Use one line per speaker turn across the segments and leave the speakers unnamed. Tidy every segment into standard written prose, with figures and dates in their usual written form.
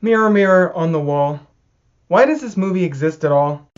Mirror, mirror on the wall, why does this movie exist at all?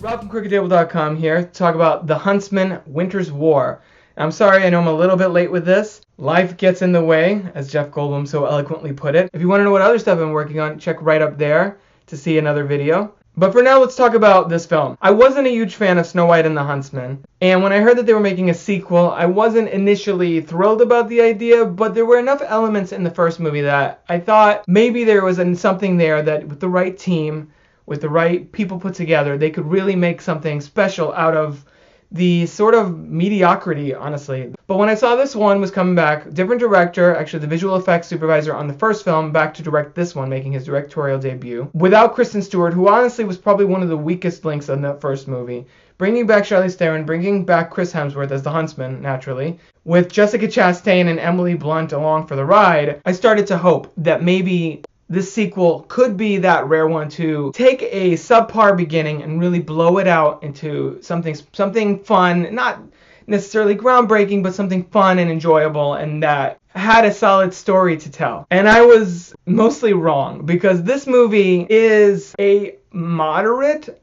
Rob from crookedtable.com here to talk about The Huntsman, Winter's War. I'm sorry, I know I'm a little bit late with this. Life gets in the way, as Jeff Goldblum so eloquently put it. If you want to know what other stuff I'm working on, check right up there to see another video. But for now, let's talk about this film. I wasn't a huge fan of Snow White and the Huntsman, and when I heard that they were making a sequel, I wasn't initially thrilled about the idea, but there were enough elements in the first movie that I thought maybe there was something there that with the right team, with the right people put together, they could really make something special out of the sort of mediocrity, honestly. But when I saw this one was coming back, different director, actually the visual effects supervisor on the first film, back to direct this one, making his directorial debut, without Kristen Stewart, who honestly was probably one of the weakest links in that first movie, bringing back Charlize Theron, bringing back Chris Hemsworth as the Huntsman, naturally, with Jessica Chastain and Emily Blunt along for the ride, I started to hope that maybe this sequel could be that rare one to take a subpar beginning and really blow it out into something fun, not necessarily groundbreaking, but something fun and enjoyable, and that had a solid story to tell. And I was mostly wrong, because this movie is a moderate,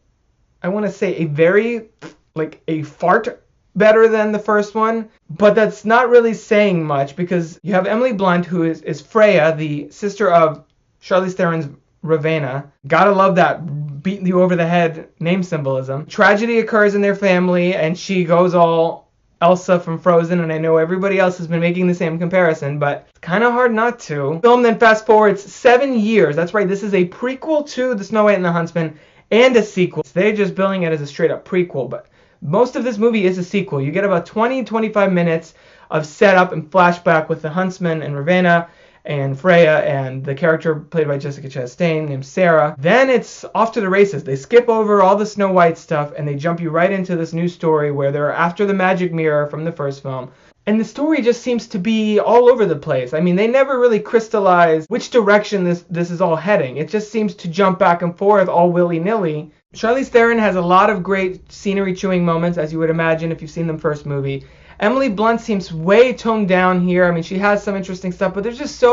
I want to say a very, like a fart better than the first one, but that's not really saying much, because you have Emily Blunt, who is Freya, the sister of Charlize Theron's Ravenna. Gotta love that beating you over the head name symbolism. Tragedy occurs in their family, and she goes all Elsa from Frozen, and I know everybody else has been making the same comparison, but it's kind of hard not to. Film then fast forwards 7 years. That's right, this is a prequel to The Snow White and the Huntsman, and a sequel. They're just billing it as a straight up prequel, but most of this movie is a sequel. You get about 20-25 minutes of setup and flashback with the Huntsman and Ravenna, and Freya, and the character played by Jessica Chastain named Sarah. Then it's off to the races. They skip over all the Snow White stuff, and they jump you right into this new story where they're after the magic mirror from the first film. And the story just seems to be all over the place. I mean, they never really crystallize which direction this is all heading. It just seems to jump back and forth all willy-nilly. Charlize Theron has a lot of great scenery-chewing moments, as you would imagine if you've seen the first movie. Emily Blunt seems way toned down here. I mean, she has some interesting stuff, but there's just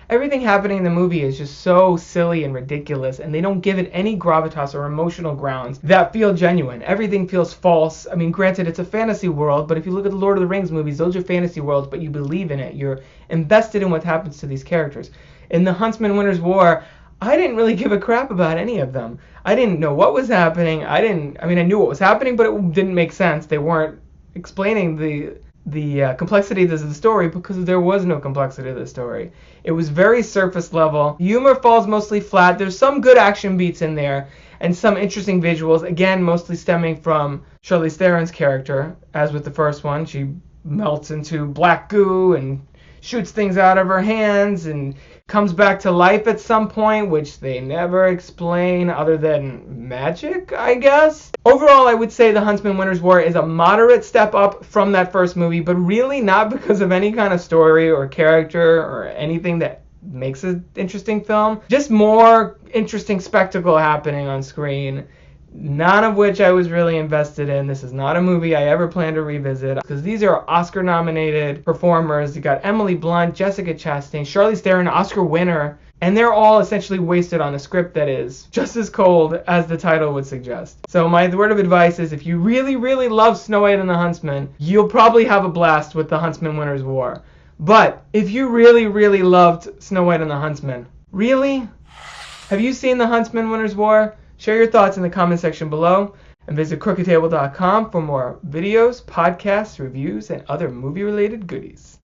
everything happening in the movie is just so silly and ridiculous, and they don't give it any gravitas or emotional grounds that feel genuine. Everything feels false. I mean, granted, it's a fantasy world, but if you look at the Lord of the Rings movies, those are fantasy worlds, but you believe in it. You're invested in what happens to these characters. In The Huntsman, Winter's War, I didn't really give a crap about any of them. I didn't know what was happening. I knew what was happening, but it didn't make sense. They weren't explaining the complexity of the story, because there was no complexity of the story. It was very surface level. Humor falls mostly flat. There's some good action beats in there and some interesting visuals, again mostly stemming from Charlize Theron's character. As with the first one, she melts into black goo and shoots things out of her hands and comes back to life at some point, which they never explain other than magic, I guess. Overall, I would say The Huntsman, Winter's War is a moderate step up from that first movie, but really not because of any kind of story or character or anything that makes an interesting film. Just more interesting spectacle happening on screen, none of which I was really invested in. This is not a movie I ever plan to revisit, because these are Oscar-nominated performers. You got Emily Blunt, Jessica Chastain, Charlize Theron, Oscar winner, and they're all essentially wasted on a script that is just as cold as the title would suggest. So my word of advice is, if you really, really love Snow White and the Huntsman, you'll probably have a blast with The Huntsman, Winter's War. But if you really, really loved Snow White and the Huntsman, really? Have you seen The Huntsman, Winter's War? Share your thoughts in the comment section below, and visit crookedtable.com for more videos, podcasts, reviews, and other movie-related goodies.